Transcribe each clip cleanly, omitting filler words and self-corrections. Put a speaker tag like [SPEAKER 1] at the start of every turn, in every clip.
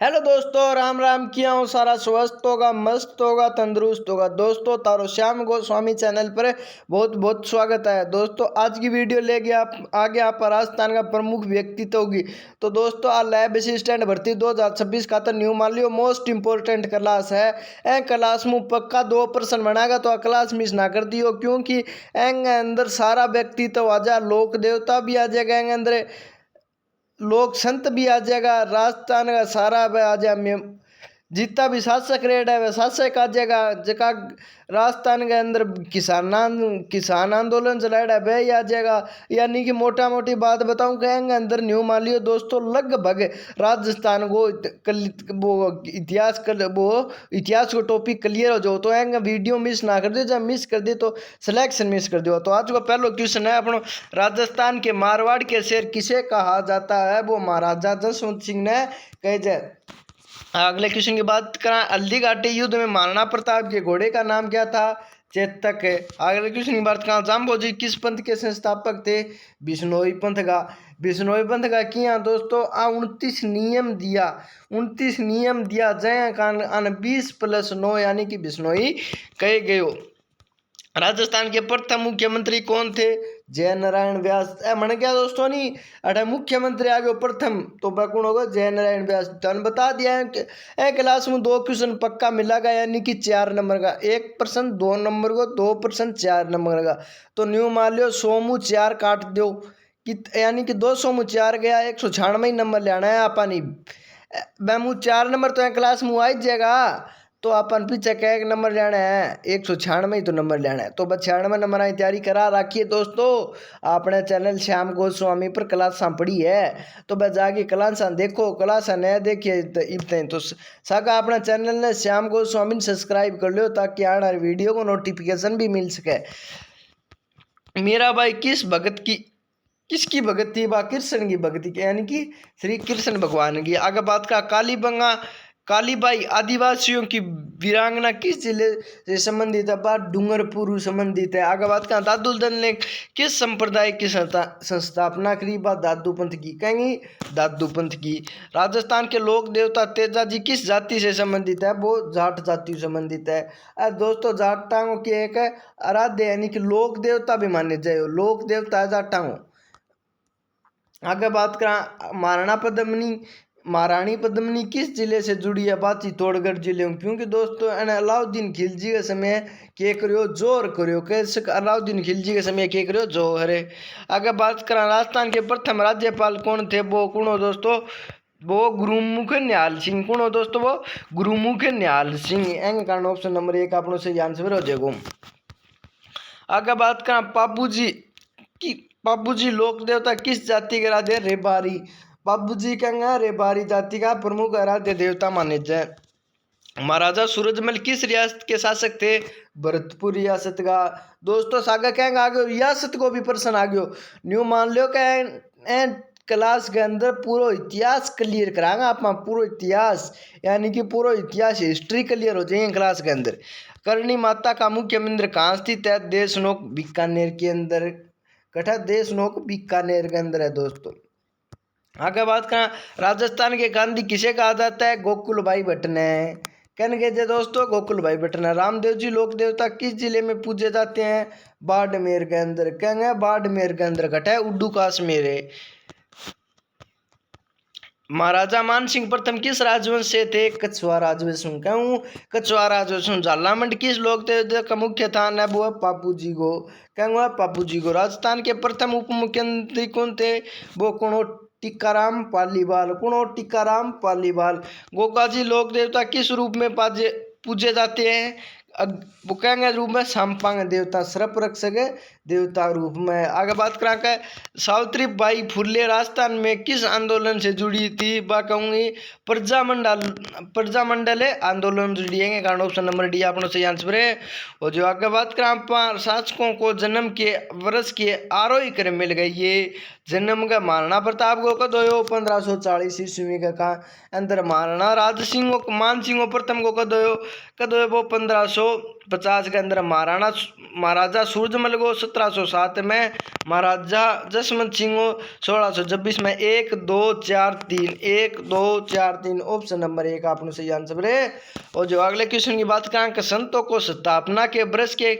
[SPEAKER 1] Hello दोस्तों, राम राम। किया हूँ सारा स्वस्थ होगा, मस्त होगा, तंदुरुस्त होगा। दोस्तों तारो श्याम गोस्वामी चैनल पर बहुत बहुत स्वागत है। दोस्तों आज की वीडियो लेके आगे आप राजस्थान का प्रमुख व्यक्तित्व होगी। तो दोस्तों आ लैब असिस्टेंट भर्ती 2026 का तो न्यू मान लियो मोस्ट इंपोर्टेंट क्लास है। ए क्लास में पक्का 2% बनाएगा तो क्लास मिस ना कर दियो, क्योंकि एंग अंदर सारा व्यक्तित्व आ जा, लोक देवता भी आ जाएगा, एंग अंदर लोक संत भी आ जाएगा, राजस्थान का सारा वह आ जाए, जितना भी शासक रेड है वह शासक आ जाएगा। जका राजस्थान के अंदर किसान आंदोलन चलाया है वह ही आ जाएगा। यानी कि मोटा मोटी बात बताऊं, कहेंगे अंदर न्यू मान लियो दोस्तों, लगभग राजस्थान को वो इतिहास को टॉपिक क्लियर हो जाओ। तो एंगे वीडियो मिस ना कर दो, जब मिस कर दे तो सिलेक्शन मिस कर दो। तो आज का पहला क्वेश्चन है अपनो, राजस्थान के मारवाड़ के शेर किसे कहा जाता है? वो महाराजा जसवंत सिंह ने कहे जाए। अगले क्वेश्चन की बात करें, हल्दी घाटी युद्ध में महाराणा प्रताप के घोड़े का नाम क्या था? चेतक है। अगले क्वेश्चन की बात करें, जाम्बोजी किस पंथ के संस्थापक थे? बिश्नोई पंथ का। बिश्नोई पंथ का किया दोस्तों 29 नियम दिया, 29 नियम दिया जय कान 20+9 यानी कि बिश्नोई कहे गए। राजस्थान के प्रथम मुख्यमंत्री कौन थे? जय नारायण व्यास। मन क्या दोस्तों नहीं, अरे मुख्यमंत्री आ गए प्रथम तो कौन होगा? जय नारायण व्यास। तो बता दिया है कि क्लास में 2 क्वेश्चन पक्का मिलेगा, यानी कि 4 नंबर का 1% 2 नंबर को, 2% 4 नंबर का। तो न्यू मान लियो 100 में 4 काट दो कि यानी कि 200 में 4 गया, 196 नंबर लेना है अपन। मैं 4 नंबर तो क्लास में आ जाएगा, तो अपन पीछे का 1 नंबर लेना है, 196 तो नंबर लेना है। तो बस 96 नंबर की तैयारी करा रखिए दोस्तों। अपने चैनल श्याम गोस्वामी पर क्लास पड़ी है, तो बस जाके क्लास देखो, क्लास नहीं देखिए तो साका अपना चैनल ने श्याम गोस्वामी सब्सक्राइब कर लो, ताकि आने वाली वीडियो को नोटिफिकेशन भी मिल सके। मेरा भाई किसकी भगत थी? बा कृष्ण की भक्ति की, यानी कि श्री कृष्ण भगवान की। आगे बात का, कालीबाई आदिवासियों की वीरांगना किस जिले से संबंधित है? बात डूंगरपुर संबंधित है। आगे बात का, दादू दल ने किस संप्रदाय की संस्थापना करी? बात दादू पंथ की, कहेंगी दादू पंथ की। राजस्थान के लोक देवता तेजा जी किस जाति से संबंधित है? वो जाट जाति से संबंधित है। दोस्तों जाटांगों की एक आराध्य यानी कि लोक देवता भी माने जाए, लोक देवता है जाटांगों। आगे बात करा, महारानी पद्मिनी किस जिले से जुड़ी है? बात चित्तौड़गढ़ जिले में, क्योंकि दोस्तों अलाउद्दीन खिलजी के समय के करियो जोर करियो, कैसे अलाउद्दीन खिलजी के समय के करियो जोर है। आगे बात करा, राजस्थान के प्रथम राज्यपाल कौन थे? वो कौन हो दोस्तों? वो गुरुमुख निहाल सिंह। कौन हो दोस्तों? वो गुरुमुख निहाल सिंह। एंग कारण ऑप्शन नंबर 1 अपनों से आंसर हो जाएगा। आगे बात करा, बाबूजी लोक देवता किस जाति के आराध्य? रेबारी। बाबूजी कहेंगे रेबारी जाति का प्रमुख आराध्य देवता माने जाए। महाराजा सूरजमल किस रियासत के शासक थे? भरतपुर रियासत का। दोस्तों सागा कहेंगे आगे रियासत को भी प्रश्न आ गयो। न्यू मान लो कहें क्लास के अंदर पूरा इतिहास क्लियर कराएंगे आप, पूरा इतिहास यानी कि पूरा इतिहास हिस्ट्री क्लियर हो जाएगी क्लास के अंदर। करणी माता का मुख्य मंदिर कहाँ स्थित है? देशनोक बीकानेर के अंदर। कठा देशनोक बीकानेर के अंदर है दोस्तों। आगे बात करें, राजस्थान के गांधी किसे कहा जाता है? गोकुल भाई भट्ट ने। कहने के दोस्तों गोकुल भाई भट्ट ने। रामदेव जी लोक देवता किस जिले में पूजे जाते हैं? बाड़मेर के अंदर। कहेंगे बाड़मेर के अंदर घटा है, उड्डू काश्मीर है। महाराजा मान सिंह प्रथम किस राजवंश से थे? कछुआ राजवंश। कहूँ कछुआ राजवंश। झालामंड किस लोक देवता का मुख्य स्थान है? वो है पापू जी को। कहूँगा पापू जी को। राजस्थान के प्रथम उप मुख्यमंत्री कौन थे? वो कौन? टीकाराम पालीवाल। कौन? टीकाराम पालीवाल। गोकाजी लोक देवता किस रूप में पूजे जाते हैं? वो कहेंगे रूप में सांपांग देवता, सर्प रक्षक देवता रूप में। आगे बात करा के, सावित्री बाई फुले राजस्थान में किस आंदोलन से जुड़ी थी? बा कहूँगी प्रजामंडल आंदोलन जुड़ी है, कारण ऑप्शन नंबर डी अपनों से आंसर है। और जो आगे बात करा, शासकों को जन्म के वर्ष के आरोही क्रम मिल गई ये जन्म का महाराणा प्रताप को कद हो 1540 ईस्वी का अंदर महाराणा राज सिंह मान सिंह प्रथम को कद हो वो 1550 के अंदर महाराजा सूरजमल को 1707 में महाराजा जसवंत सिंह को 1626 में 1 2 4 3 1 2 4 3 ऑप्शन नंबर 1 आपने सही आंसर है। और जो अगले क्वेश्चन की बात करें कि संतों को स्थापना के वर्ष के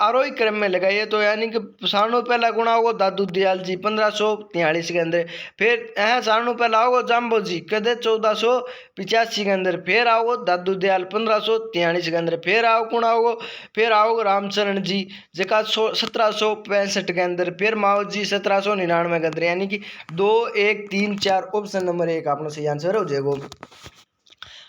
[SPEAKER 1] आरोही क्रम में लगाइए तो यानी कि सारणु पहला गुणा होगा दादू दयाल जी 1543 के अंदर, फिर सारणु पहला होगा जाम्बो जी कदे 1485 के अंदर, फिर आओ दादू दयाल 1543 के अंदर, फिर आओ गुणा होगा, फिर आओ रामचरण जी जका 1765 के अंदर, फिर माओ जी 1799 के अंदर, यानी कि 2 1 3 4 ऑप्शन नंबर 1 आपने सही आंसर हो जाएगा।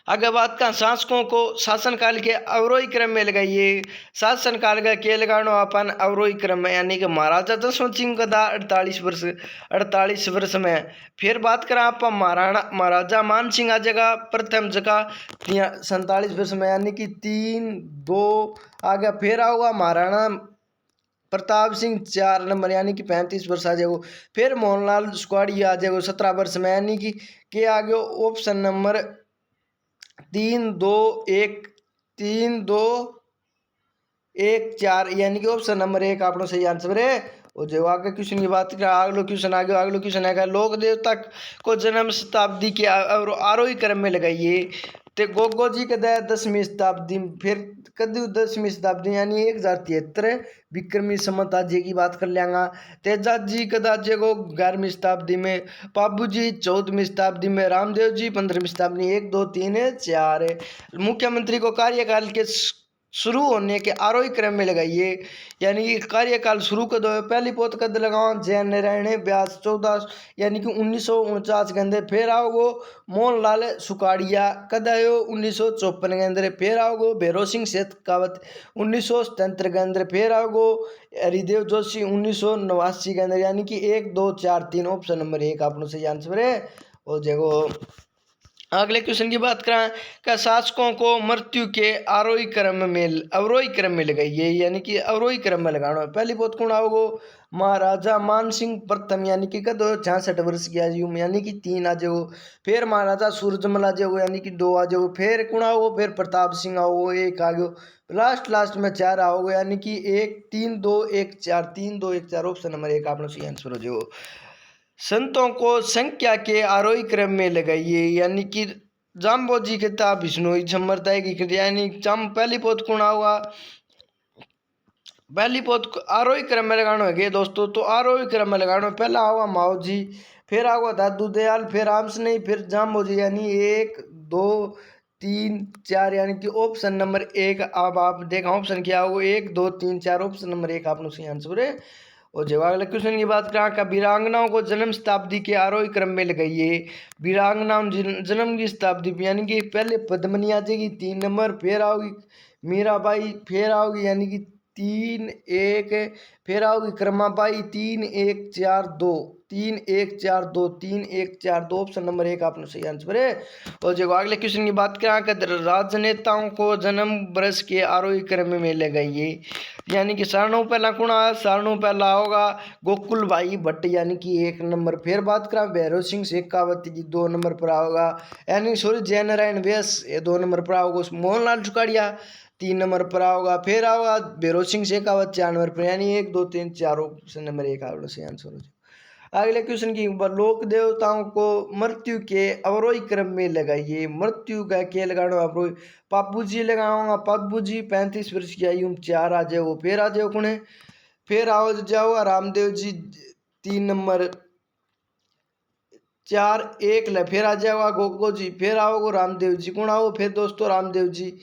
[SPEAKER 1] आगे बात का शासकों को शासनकाल के अवरोही क्रम में लगाइए। शासनकाल का के लगानो अपन अवरोही क्रम में, यानी कि महाराजा जसवंत सिंह का 48 वर्ष में। फिर बात करें आप महाराजा मान सिंह आ जगह प्रथम जगह 47 वर्ष में, यानी कि 3 2 आ गया। फिर आओगा महाराणा प्रताप सिंह 4 नंबर, यानी कि 35 वर्ष आ जाएगा। फिर मोहनलाल सुखाड़िया आ जाएगा 17 वर्ष में, यानी कि आ गया ऑप्शन नंबर 3 2 1 3 2 1 4, यानी कि ऑप्शन नंबर 1 आपनो सही आंसर है। और जो आगे क्वेश्चन की बात करें अगलो क्वेश्चन आएगा लोक देवता को जन्म शताब्दी के आरोही क्रम में लगाइए। तो गोगो जी कद 10वीं शताब्दी, फिर कद 10वीं शताब्दी यानी 1073 विक्रमी संवत आज की बात कर लेंगा। तेजाज जी कद आज को 11वीं शताब्दी में, बाबू जी 14वीं शताब्दी में, रामदेव जी 15वीं शताब्दी 1 2 3 4। मुख्यमंत्री को कार्यकाल के शुरू होने के आरोही क्रम में लगाइए, यानी कि कार्यकाल शुरू कद हो। पहली पोत कद लगाओ जैन नारायण व्यास 14 यानी कि 1949 के अंदर, फिर आओगो मोहनलाल सुखाड़िया कद आयो 1954 के अंदर, फिर आओगो भैरव सिंह शेखावत 1977 के अंदर, फिर आओगो हरिदेव जोशी 1989 के अंदर, यानी कि 1 2 4 3 ऑप्शन नंबर 1 आपने सही आंसर है। और देखो अगले क्वेश्चन की बात करें क्या शासकों को मृत्यु के अवरोही क्रम में लगाइए, यानी कि अवरोही क्रम में लगाना है। पहली बात कौन आओगो महाराजा मान सिंह प्रथम, यानी कि कद 66 वर्ष की आयु में, यानी कि 3 आ जाओ। फिर महाराजा सूरजमल आ जाओ, यानी कि 2 आ जाओ। फिर कौन आओ, फिर प्रताप सिंह आओ 1 आ गयो। लास्ट में 4 आओगे, यानी कि 1 3 2 1 4 3 2 1 4 ऑप्शन नंबर 1 आपने सही आंसर हो जाओ। संतों को संख्या के आरोही क्रम में लगाइए, यानी कि जाम्बो जी किताब विष्णु समर्था की, यानी पहली पोत कौन हुआ, पहली पोत आरोही क्रम में लगाना है दोस्तों। तो आरोही क्रम में लगाना पहला होगा माओ जी, फिर आओगा दादू दयाल, फिर रामसनेही, फिर जाम्बो जी, यानी 1 2 3 4, यानी कि ऑप्शन नंबर 1। अब आप देखा ऑप्शन क्या होगा 1 2 3 4 ऑप्शन नंबर 1 आपने सही आंसर है। और जवाब अगले क्वेश्चन की बात करें का वीरांगनाओं को जन्म शताब्दी के आरोही क्रम में लगाइए। वीरांगनाओं जन्म की शताब्दी, यानी कि पहले पद्मनी आ जाएगी 3 नंबर, फिर आओगी मीराबाई, फिर आओगी यानी कि 3 1, फिर आओगी क्रमाबाई 3 1 4 2 3 1 4 2 3 1 4 2 ऑप्शन नंबर 1 आपने सही आंसर है। और जो अगले क्वेश्चन की बात करें राजनेताओं को जन्म वर्ष के आरोही क्रम में लगाइए, यानी कि सारणु पहला कुणा, सारणु पहला होगा गोकुल भाई भट्ट, यानी कि 1 नंबर। फिर बात करें भैरव सिंह शेखावत जी 2 नंबर पर आओगा, यानी सॉरी जय नारायण व्यास 2 नंबर पर आओगा। मोहनलाल सुखाड़िया 3 नंबर पर आओगा, फिर आओगा भैरव सिंह शेखावत 4 नंबर पर, यानी 1 2 3 4 ऑप्शन नंबर 1 आपका सही आंसर हो जाए। अगले क्वेश्चन की लोक देवताओं को मृत्यु के अवरोही क्रम में लगाइए। मृत्यु का के लगाना अवरोही, पापू जी लगाऊंगा, पापू जी 35 वर्ष की आयु 4 आ जाओ, फिर आ जाओ कुणे, फिर आओ जाओ रामदेव जी 3 नंबर 4 1 ले, फिर आ जाओगा गोगो जी, फिर आओगे रामदेव जी कौन आओ, फिर दोस्तों रामदेव जी,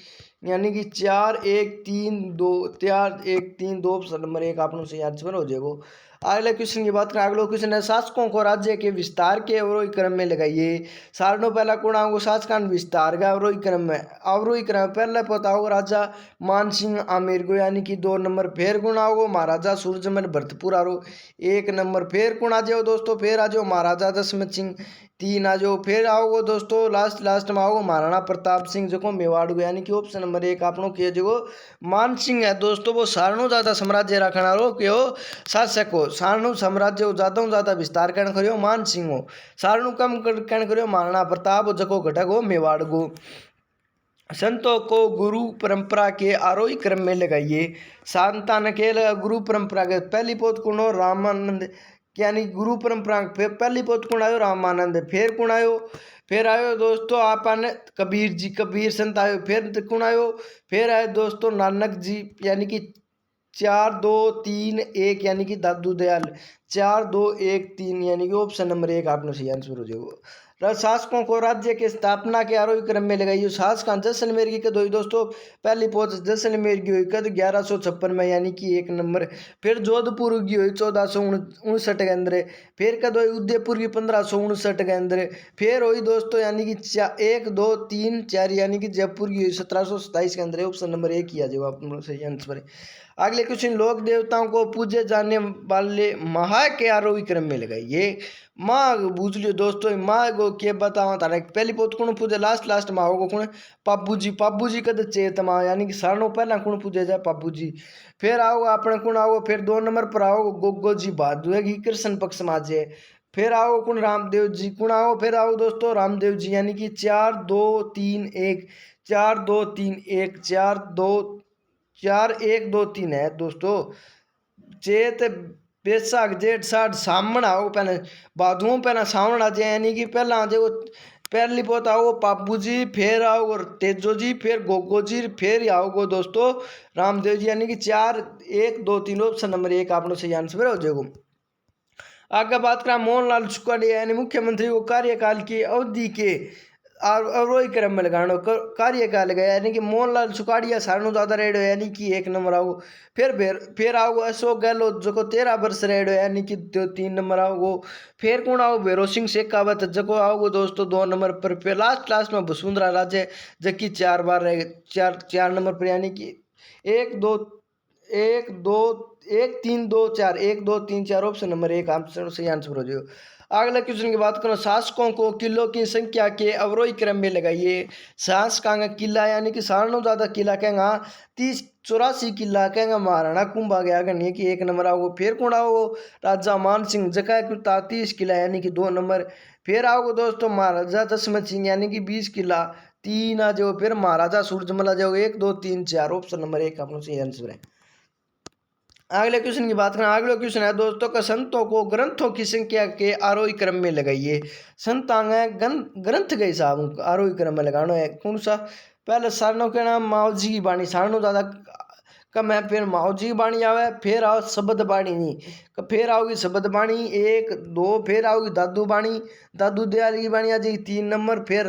[SPEAKER 1] यानी कि 4 1 3 2 4 1 3 2 ऑप्शन नंबर 1 आपने सही आंसर हो जाएगा। अगले क्वेश्चन की बात करें, अगला क्वेश्चन है शासकों को राज्य के विस्तार के अवरोही क्रम में लगाइए। सारणो पहला कौन आओगे शासकान विस्तार का अवरोही क्रम में, अवरोही क्रम पहले पता होगा राजा मान सिंह आमेर को, यानी कि 2 नंबर, फिर कौन आओगे महाराजा सूरजमल भरतपुर आरो 1 नंबर, फिर कौन आ जाओ दोस्तों, फिर आ जाओ महाराजा दशमत सिंह 3 आ जाओ, फिर आओगे दोस्तों लास्ट में आओगे महाराणा प्रताप सिंह जो मेवाड़ को, यानी कि ऑप्शन नंबर 1 आपनों के जो मान सिंह है दोस्तों, वो सारणो ज्यादा साम्राज्य रखना रो के हो शासक हो। सारणु साम्राज्य को ज़्यादा ज़्यादा विस्तार करण करियो मान सिंह हो, सारणु कम करण करियो महाराणा प्रताप हो, जको घटक हो मेवाड़ को। संतों को गुरु परंपरा के आरोही क्रम में लगाइए। संतान के गुरु परंपरा के पहली पोत कुण हो रामानंद, यानी गुरु परंपरा फिर पहली पोत कुण आयो रामानंद, फिर आयो दोस्तों आपन कबीर जी, कबीर संत आयो, फिर कुण आयो, फिर आए दोस्तों नानक जी, यानी कि 4 2 3 1 यानी कि दादू दयाल, 4 2 1 3 यानी कि ऑप्शन नंबर 1 आपने सही आंसर हो जाएगा। शासकों को राज्य के स्थापना के आरोही क्रम में लगाई। शासक जैसलमेर की कद हुई दोस्तों, पहली पहुंच जैसलमेर की हुई कद 1156 में यानी कि 1 नंबर। फिर जोधपुर की हुई 1459 के अंदर। फिर कद हुई उदयपुर की 1559 के अंदर। फिर हुई दोस्तों यानी कि 1 2 3 4 यानी कि जयपुर की हुई 1727 के अंदर। ऑप्शन नंबर 1 किया जाएगा आप सही आंसर है। अगले क्वेश्चन, लोक देवताओं को पूजे जाने वाले महा के आरोही क्रम में लगाइए। माँ बूझ लियो दोस्तों, माँ को के बताओ तारा पहली पोत कुण पूजे लास्ट माँ को कुण पाबू जी कद चेत माँ, यानी कि सारणों पहला कुण पूजे जाए पाबू जी। फिर आओ अपने कुण आओ, फिर 2 नंबर पर आओ गोगो जी भादु है कि कृष्ण पक्ष माजे। फिर आओ कुण रामदेव जी, कुण आओ फिर आओ दोस्तों रामदेव जी, यानी कि 4 2 3 1 4 2 3 1 4 2 4 1 2 3 है दोस्तों। चेत बैसाख जेठ साठ सामण आओ पहले भादुओं पहला सावण आ जाए, यानी कि पहला आ जाए पहली पोत आओ पापू जी, फिर आओ तेजो जी, फिर गोगो जी, फिर आओगे दोस्तों रामदेव जी, यानी कि 4 1 2 3 ऑप्शन नंबर 1 आपने सही आंसर हो जाएगा। आगे बात करें मोहनलाल सुखाड़िया यानी मुख्यमंत्री को कार्यकाल की अवधि के अवरोही क्रम में लगाना कार्यकाल गया, यानी कि मोहनलाल सुखाड़िया सारणु ज्यादा रेड हो यानी कि 1 नंबर आओ। फिर आओ अशोक गहलोत जो को 13 वर्ष रेड हो यानी कि 3 नंबर आओ। फिर कौन आओ भैरों सिंह शेखावत जो आओगे दोस्तों 2 नंबर पर। फिर लास्ट में वसुंधरा राजे जबकि 4 बार रहे 4 नंबर पर, यानी कि 1 2 1 2 1 3 2 4 1 2 3 4 ऑप्शन नंबर 1 आंसर सही आंसर हो जाएगा। अगले क्वेश्चन की बात करो, शासकों को किलों की संख्या के अवरोही क्रम में लगाइए। शासकांग किला यानी कि सारणु ज्यादा किला कहेंगा 30 84 किला कहेंगा महाराणा कुंभा गया करनी कि 1 नंबर आओ। फिर कौन आओ राजा मान सिंह जका 30 किला यानी कि 2 नंबर। फिर आओगे दोस्तों महाराजा दशमत सिंह यानी कि 20 किला 3 आ जाओ। फिर महाराजा सूरजमल आ जाओ 1 2 3 4 ऑप्शन नंबर 1 अपना सही आंसर है। अगले क्वेश्चन की बात करें, अगला क्वेश्चन है दोस्तों का संतों को ग्रंथों की संख्या के आरोही क्रम में लगाइए। संतांग ग्रंथ के हिसाब आरोही क्रम में लगाना है कौन सा। पहले सारणों के नाम माओ जी की बाणी, सारणों ज्यादा कम है। फिर माओ जी की बाणी आवे, फिर आओ शब्द बाणी नहीं, फिर आओगी शब्द बाणी 1 2, फिर आओगी दादू बाणी, दादू दयाल की बाणी आ जाएगी 3 नंबर। फिर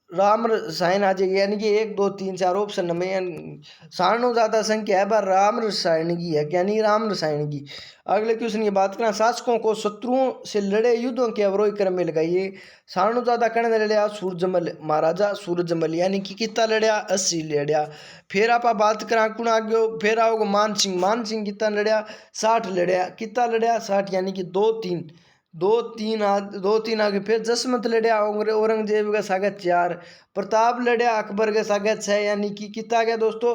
[SPEAKER 1] राम रसायन आ जाएगी यानी कि 1 2 3 4 ऑप्शन नंबर। सारणु ज्यादा संख्या है पर राम रसायन की है, यानी राम रसायन की। अगले क्वेश्चन की बात करें, शासकों को शत्रुओं से लड़े युद्धों के अवरोही क्रम में लगाइए। सारणु ज्यादा कहने लड़िया सूरजमल, महाराजा सूरजमल यानी कि कितना लड़िया 80 लड़िया। फिर आप बात करें कुण आगे, फिर आओगे मान सिंह कितना लड़िया 60 लड़िया, कितना लड़िया 60 यानी कि 2 3 आगे। फिर जसमत लड़िया औरंगजेब के सागे 4, प्रताप लड़िया अकबर के सागे 6 यानी कि कितना गया दोस्तों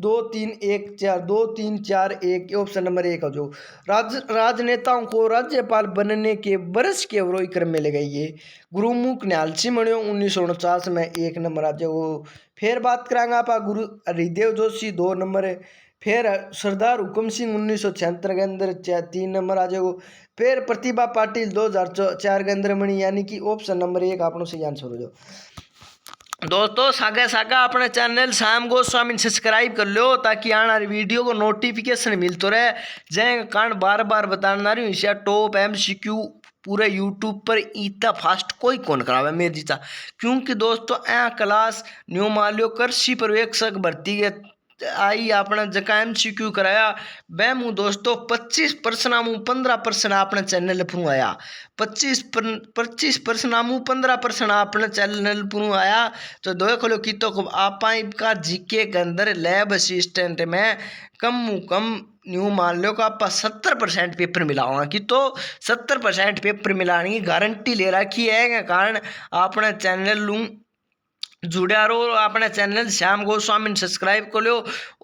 [SPEAKER 1] 2 3 1 4 2 3 4 1 ऑप्शन नंबर 1 हो जो। राजनेताओं को राज्यपाल बनने के वर्ष के अवरोही क्रम में लगाइए। गुरुमुख न्यालसी मणियों 1949 में 1 नंबर आ जाओ। फिर बात करांगे आप गुरु हरिदेव जोशी 2 नंबर है। फिर सरदार हुकुम सिंह 1976 के अंदर 3 नंबर आ जाओ। फिर प्रतिभा पाटिल 2004 के अंदर मणि यानी कि ऑप्शन नंबर 1 आपनो सही आंसर हो जाओ। दोस्तों सागा अपने चैनल श्याम गोस्वामी सब्सक्राइब कर लो ताकि आने वाली वीडियो को नोटिफिकेशन मिलते रहे। जय कारण बार बार बताना रही हूँ टॉप MCQ पूरे यूट्यूब पर इतना फास्ट कोई कौन करावे मेरी जीता, क्योंकि दोस्तों क्लास न्यू मालियो कृषि पर्यवेक्षक भर्ती के आई आपने जका MCQ कराया वह मुँह दोस्तों 25 प्रश्न 15 प्रश्न अपने चैनल पर आया। 25 प्रश्न 15 प्रश्न अपने चैनल पर आया। तो देख लो कि तो आप का जीके के अंदर लैब असिस्टेंट में कम न्यू मान लो कि आप 70% पेपर मिलाओगा कि तो 70% पेपर मिलाने की गारंटी ले रखी है। कारण अपने चैनल लूँ जुड़ा रहो अपने चैनल श्याम गोस्वामी ने सब्सक्राइब कर लो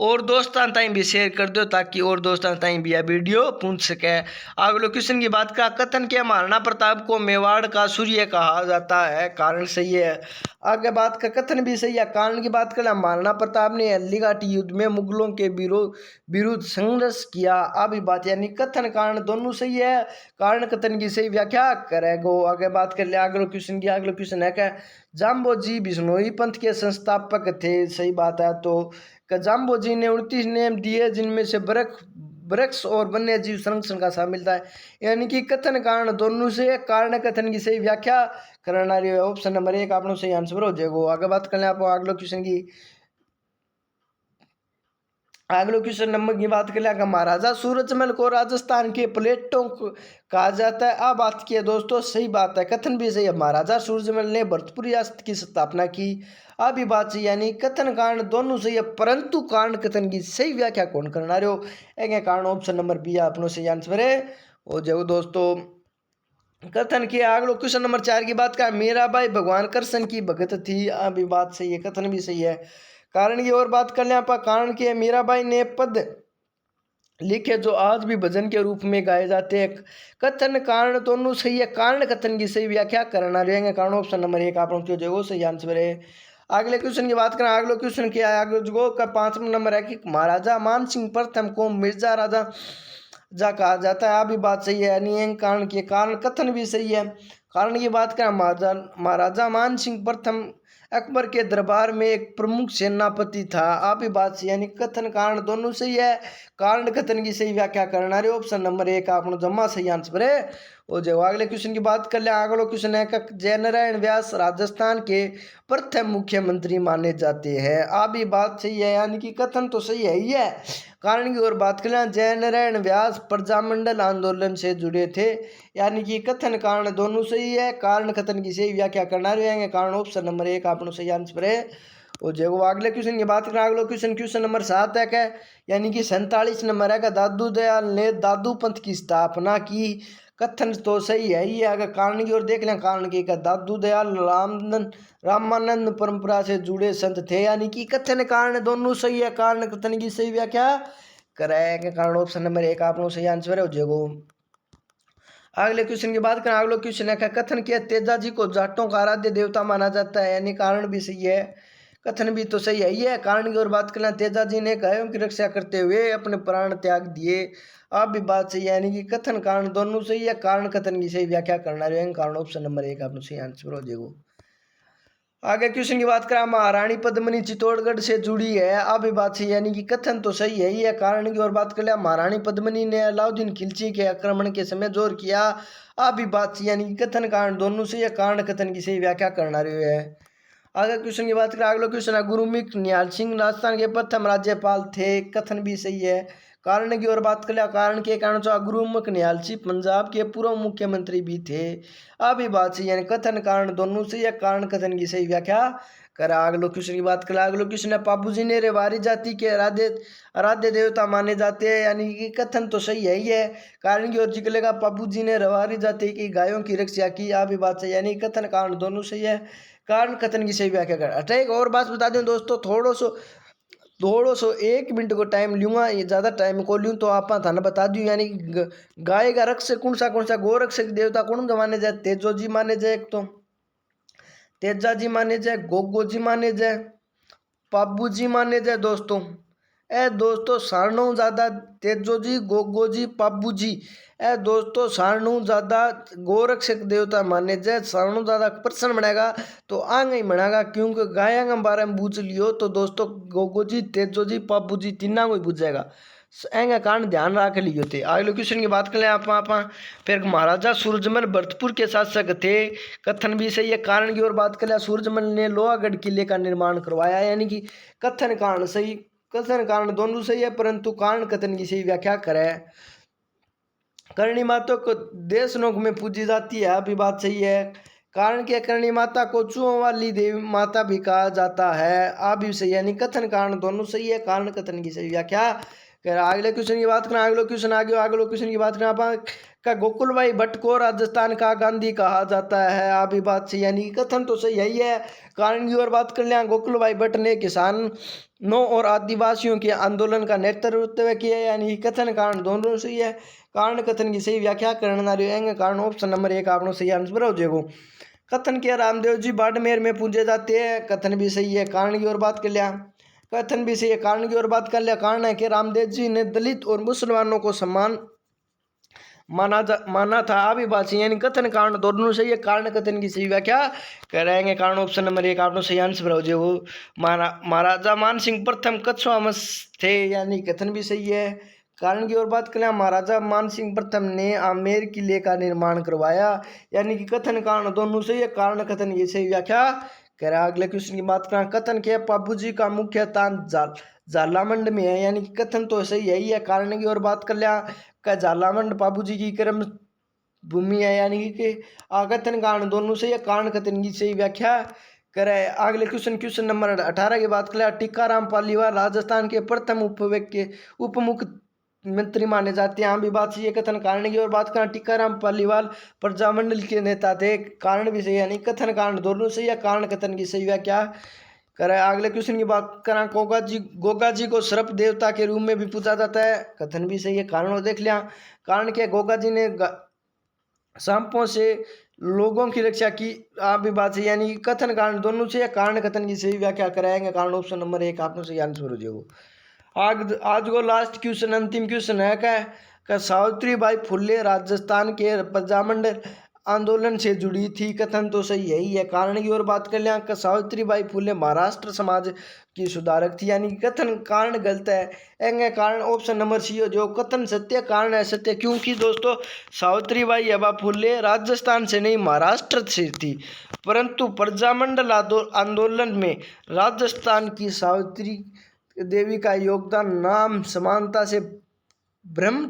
[SPEAKER 1] और दोस्तों ताई भी शेयर कर दो ताकि और दोस्तों ताई भी यह वीडियो पहुंच सके। अगले क्वेश्चन की बात का कथन के महाराणा प्रताप को मेवाड़ का सूर्य कहा जाता है, कारण सही है। आगे बात का कथन भी सही है। कारण की बात करें, महाराणा प्रताप ने हल्दीघाटी युद्ध में मुगलों के विरुद्ध संघर्ष किया। अभी बात यानी कथन कारण दोनों सही है, कारण कथन की सही व्याख्या करेगो। आगे बात कर ले अगले क्वेश्चन की। अगले क्वेश्चन है क्या, जाम्बोजी बिश्नोई पंथ के संस्थापक थे, सही बात है। तो जाम्बोजी ने 29 नियम दिए जिनमें से वृक्ष और वन्य जीव संरक्षण का शामिल था, यानी कि कथन कारण दोनों से कारण कथन की सही व्याख्या करना रही है। ऑप्शन नंबर 1 आपने सही आंसर हो जाएगा। आगे बात कर ले आप अगले क्वेश्चन की। अगले क्वेश्चन नंबर की बात करें, महाराजा सूरजमल को राजस्थान के प्लेटों को कहा जाता है। अब बात की है दोस्तों, सही बात है, कथन भी सही है। महाराजा सूरजमल ने भरतपुर रियासत की स्थापना की। अभी बात सही, यानी कथन कारण दोनों सही है, परंतु कारण कथन की सही व्याख्या कौन करना रहे हो, एक कारण ऑप्शन नंबर बी आपनो सही आंसर है हो जाओ दोस्तों। कथन की अगलो क्वेश्चन नंबर 4 की बात का, मीराबाई भगवान कृष्ण की भगत थी। अभी बात सही है, कथन भी सही है। कारण की और बात कर लें आप, कारण की मीराबाई ने पद लिखे जो आज भी भजन के रूप में गाए जाते हैं। कथन कारण दोनों सही है, कारण कथन की सही व्याख्या करना रहेंगे, कारण ऑप्शन नंबर 1 आप लोग जो सही आंसर है। अगले क्वेश्चन की बात करें, अगले क्वेश्चन क्या है, अगले जो का 5वां नंबर है कि महाराजा मान सिंह प्रथम को मिर्जा राजा कहा जाता है। अभी बात सही है, यानी कारण की कारण कथन भी सही है। कारण की बात करें, महाराजा मान सिंह प्रथम अकबर के दरबार में एक प्रमुख सेनापति था। आप ही बात से, यानी कथन कारण दोनों सही है, कारण कथन की सही व्याख्या करना रहे ऑप्शन नंबर 1 आपने जमा सही आंसर है। और जो अगले क्वेश्चन की बात कर ले, अगला क्वेश्चन है जयनारायण व्यास राजस्थान के प्रथम मुख्यमंत्री माने जाते हैं। आप भी बात सही है, यानी कि कथन तो सही है ही है। कारण की और बात करें, जयनारायण व्यास प्रजामंडल आंदोलन से जुड़े थे, यानी कि कथन कारण दोनों सही है, कारण कथन की सही व्याख्या करना रहेंगे, कारण ऑप्शन नंबर 1 आपनो सही आंसर है। और जो अगले क्वेश्चन की बात करें, अगला क्वेश्चन नंबर 7 है क्या, यानी कि 47 नंबर है का दादू दयाल ने दादू पंथ की स्थापना की। कथन तो सही है ही है। अगर कारण की ओर देख लें, कारण की का दादू दयाल रामानंद परंपरा से जुड़े संत थे, यानी कि कथन कारण दोनों सही है, कारण कथन की सही व्याख्या करेंगे, कारण ऑप्शन नंबर 1 आप लोग सही आंसर है हो जाएगा। अगले क्वेश्चन की बात करें, अगला क्वेश्चन है कथन किया तेजा जी को जाटों का आराध्य देवता माना जाता है, यानी कारण भी सही है, कथन भी तो सही है ही है। कारण की ओर बात करें, तेजा जी ने गायों की रक्षा करते हुए अपने प्राण त्याग दिए। आप भी बात सही है, यानी कि कथन कारण दोनों सही है, कारण कथन की सही व्याख्या करना रहेंगे, कारण ऑप्शन नंबर 1 आप सही आंसर हो जाएगा। आगे क्वेश्चन की बात करें, महारानी पद्मिनी चित्तौड़गढ़ से जुड़ी है। अब बात सही, यानी कि कथन तो सही है ही है। कारण की और बात कर लिया, महारानी पद्मिनी ने अलाउद्दीन खिलजी के आक्रमण के समय जोर किया। अब बात सही, यानी कि कथन कारण दोनों सही है, कारण कथन की सही व्याख्या करना रही है। आगे क्वेश्चन की बात करें, अगला क्वेश्चन है गुरुमुख निहाल सिंह राजस्थान के प्रथम राज्यपाल थे। कथन भी सही है। कारण की ओर बात कर लिया, कारण के कारण गुरुमुख निहाल सिंह पंजाब के पूर्व मुख्यमंत्री भी थे। अभी बात सही, यानी कथन कारण दोनों सही है, कारण कथन की सही व्याख्या करा। अगले क्वेश्चन की बात करें, अगले क्वेश्चन है पाबू जी ने रेवारी जाति के आराध्य देवता माने जाते हैं, यानी कि कथन तो सही है ही है। कारण की ओर जिकलेगा पाबू जी ने रेवारी जाति की गायों की रक्षा की। अभी बात सही, यानी कथन कारण दोनों सही है, कारण कथन की सही व्याख्या कर। अच्छा एक और बात बता दें दोस्तों, थोड़ो सो 1 मिनट को टाइम लूँगा, ये ज़्यादा टाइम को लूँ तो आप थाना बता दूँ, यानी गाय का रक्षक कौन सा गो रक्षक देवता कौन माने जाए, तेजो जी माने जाए, एक तो तेजा जी माने जाए, गोगो जी माने जाए, पाबू जी माने जाए दोस्तों। दोस्तों सारणु ज़्यादा तेजो जी गोगो जी पाबू जी, दोस्तों सारणु ज़्यादा गोरक्षक देवता माने जाए, सारणु ज़्यादा प्रसन्न बनेगा तो आगे ही बनेगा, क्योंकि गाय के बारे में बूझ लियो तो दोस्तों गोगो जी तेजो जी पाबू जी तीनों को ही बुझेगा, एंगे कारण ध्यान रख लियो थे। अगले लोकेशन की बात करें आप फिर महाराजा सूरजमल भरतपुर के शासक थे। कथन भी सही है। कारण की ओर बात करें, सूरजमल ने लोहागढ़ किले का निर्माण करवाया, यानी कि कथन कारण सही, कथन कारण दोनों सही है, परंतु कारण कथन की सही व्याख्या करे। करणी माता को देश नोक में पूजी जाती है, अभी बात सही है। कारण के करणी माता को चूहों वाली देवी माता भी कहा जाता है, आ भी सही, यानी कथन कारण दोनों सही है, कारण कथन की सही व्याख्या कह रहा अगले क्वेश्चन की बात करें, अगले क्वेश्चन की बात करें आप का गोकुल भाई भट्ट को राजस्थान का गांधी कहा जाता है। आप ही बात से यानी कथन तो सही यही है। कारण की ओर बात कर लिया, गोकुल भाई भट्ट ने किसानों और आदिवासियों के आंदोलन का नेतृत्व किया, यानी कथन कारण दोनों सही है। कारण कथन की सही व्याख्या करना रहेंगे, कारण ऑप्शन नंबर 1 आपने सही आंसर हो जाएगा। कथन के रामदेव जी बाड़मेर में पूजे जाते हैं, कथन भी सही है। कारण की ओर बात कर लिया, कथन भी सही है। कारण की ओर बात कर लिया, कारण है कि रामदेव जी ने दलित और मुसलमानों को सम्मान माना था। अभी बात सही यानी कथन कारण दोनों सही है। कारण कथन की सही व्याख्या कराएंगे, कारण ऑप्शन नंबर 1 आपने सही आंसर हो जाए। वो महाराजा मान सिंह प्रथम कच्छवामस थे, यानी कथन भी सही है। कारण की ओर बात करें, महाराजा मान सिंह प्रथम ने आमेर किले का निर्माण करवाया, यानी कि कथन कारण दोनों सही है। कारण कथन की सही व्याख्या कह रहा। अगले क्वेश्चन की बात करें, कथन के बाबू जी का मुख्य स्थान झालामंड में है, यानी कि कथन तो सही यही है। कारण की ओर बात कर लिया का झालामंड बाबू जी की कर्म भूमि है, यानी कि कथन कारण दोनों सही है। कारण कथन की सही व्याख्या करे। अगले क्वेश्चन नंबर 18 की बात करें, टीकाराम पालीवाल राजस्थान के प्रथम उप मुख्यमंत्री माने जाते हैं। यहाँ भी बात सही है। कथन कारण की ओर बात करें, टीकाराम पालीवाल प्रजामंडल के नेता थे, कारण भी सही है, यानी कथन कारण दोनों सही है। कारण कथन की सही व्याख्या करें। अगले क्वेश्चन की बात करें, गोगा जी को सर्प देवता के रूप में भी पूछा जाता है, कथन भी सही है। कारण देख लिया, कारण क्या गोगा जी ने सांपों से लोगों की रक्षा की। आप भी बात सही, यानी कथन कारण दोनों से, कारण कथन की सही व्याख्या कराएंगे। कारण ऑप्शन नंबर 1 आपने सही आंसर हो जाएगा। आज को लास्ट क्वेश्चन अंतिम क्वेश्चन है का सावित्री बाई फुले राजस्थान के प्रजामंडल आंदोलन से जुड़ी थी, कथन तो सही यही है। कारण की ओर बात कर लिया, सावित्री बाई फुले महाराष्ट्र समाज की सुधारक थी, यानी कथन कारण गलत है। एंगे कारण ऑप्शन नंबर सी हो जो कथन सत्य, कारण है सत्य, क्योंकि दोस्तों सावित्री बाई अबा फुले राजस्थान से नहीं महाराष्ट्र से थी, परंतु प्रजामंडल आंदोलन में राजस्थान की सावित्री देवी का योगदान नाम समानता से ब्रह्म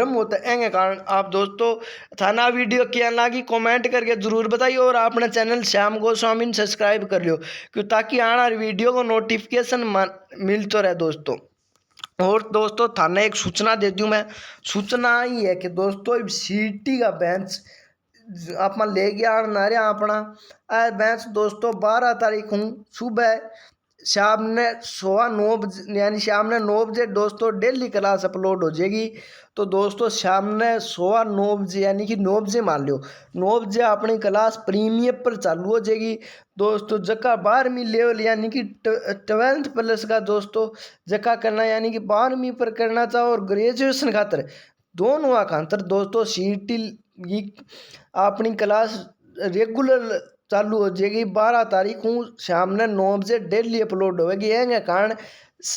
[SPEAKER 1] होता है। कारण आप दोस्तों थाना वीडियो क्या लगी कमेंट करके जरूर बताइए, और अपने चैनल श्याम गोस्वामी सब्सक्राइब कर लियो, क्यों ताकि आने वाली वीडियो को नोटिफिकेशन मिलता रहे दोस्तों। और दोस्तों थाने एक सूचना दे दूँ मैं, सूचना ही है कि दोस्तों सीटी का बेंच आप ले गया नारे अपना बेंच दोस्तों 12 तारीख हूँ सुबह शाम ने 9:15 यानी शाम ने 9 बजे दोस्तों डेली क्लास अपलोड हो जाएगी। तो दोस्तों शाम ने 9:15 यानी कि 9 बजे मान लो 9 बजे अपनी क्लास प्रीमियम पर चालू हो जाएगी दोस्तों। जगह 12वीं लेवल यानी कि 12th प्लस का दोस्तों जगह करना, यानी कि 12वीं पर करना चाहो और ग्रेजुएशन खातर दोनों खातर दोस्तों सीटी अपनी क्लास रेगुलर चालू हो जाएगी। 12 तारीख को शाम ने 9 बजे डेली अपलोड होगी। यह कारण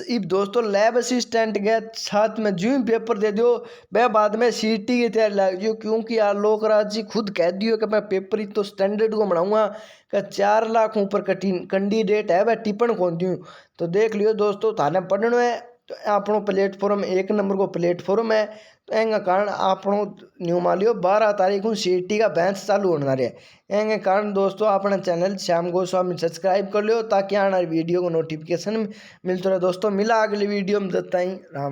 [SPEAKER 1] इब दोस्तों लैब असिस्टेंट के साथ में जो पेपर दे दो वह बाद में सीटी की तैयारी लग जाओ, क्योंकि यार लोकराज जी खुद कह दियो कि मैं पेपर तो स्टैंडर्ड को बनाऊंगा कि 4 लाख ऊपर कैंडिडेट है वह टिप्पण कौन दूँ। तो देख लियो दोस्तों थाने पढ़ना है तो आपनो प्लेटफॉर्म 1 नंबर को प्लेटफॉर्म है। तो एंगे कारण आपनो न्यू मालियो 12 तारीख को सीटी का बेंच चालू होना रहे। एंगे कारण दोस्तों अपना चैनल श्याम गोस्वामी सब्सक्राइब कर लियो ताकि आने वीडियो को नोटिफिकेशन मिलता रहे दोस्तों। मिला अगली वीडियो में, जब तक राम।